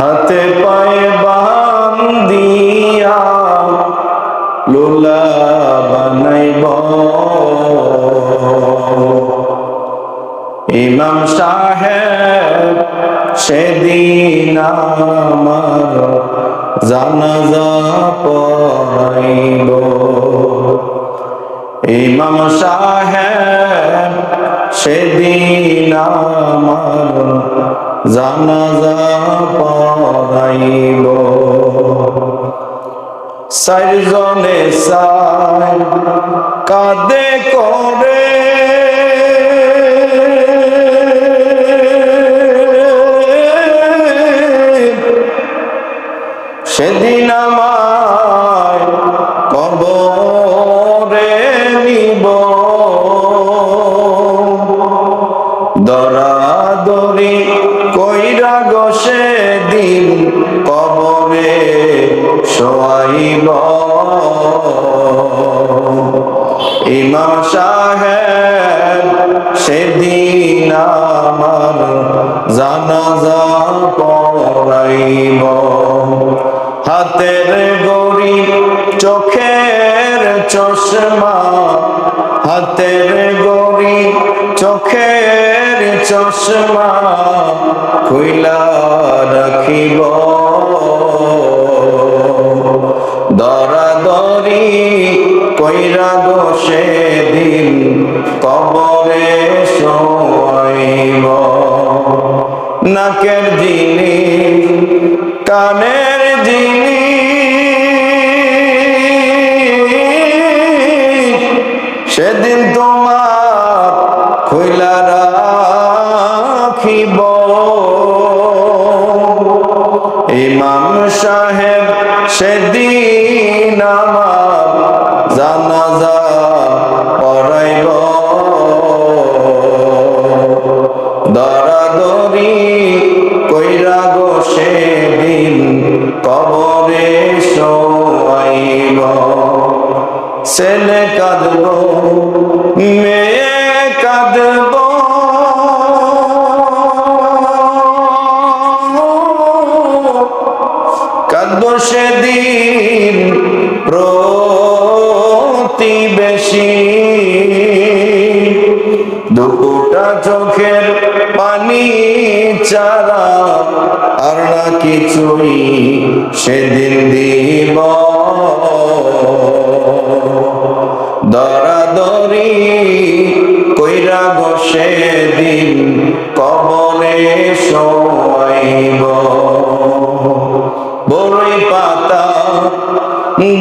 হাতে পায়ে বান্ধিয়া লোলা বানাইব ইমাম সাহেব সেদিন আমার জানাজা পড়াইব ইমাম সাহেব সেদিন আমার জানাজা পড়াইব চারজনে চাই কাঁদে করে সেদিন আমায় কবরে নিব দরাদরি কইরা গো সেদিন কবরে শোয়াইব ইমাম সাহেব সেদিন আমার জানাজা পড়াইব হাতের গড়ি চোখের চশমা হাতের গড়ি চোখের চশমা খুইলা রাখিব দরাদরি কইরা গো সেদিন কবরে শোয়াইব নাকের জিনিস কানের জিনিস সেদিন তোমার খুইলা রাখিব ইমাম সাহেব সেদিন আমার জানাজা পড়াইব দরাদরি কইরা গো সেদিন কবরে শোয়াইব ছেলে কাঁদব মেয়ে কাঁদব কাঁদব সেদিন প্রতিবেশী দুটা চোখের পানি ছাড়া আর না কিছুই সেদিন দিব দরাদরি কইরা গো সেদিন কবরে শোয়াইব বড়ই পাতা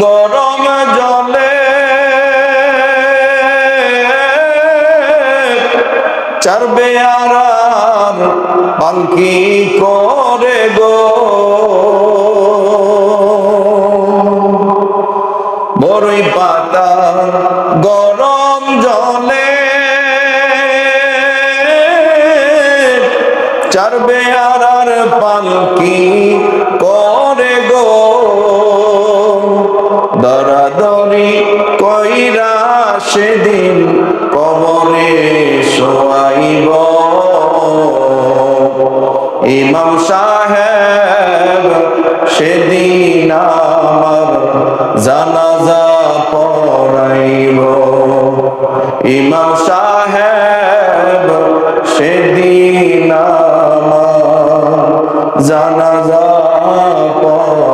গরম জলে চারবে আর পালকি করে গো বড়ই পাতা গরম জলে চারবে আর পালকি করে গো দরাদরি কইরা সেদিন কবরে শোয়াইব ইমাম সাহেব সেদিন আমার জানাজা পড়াইব ইমাম সাহেব সেদিন আমার জানাজা পড়াইব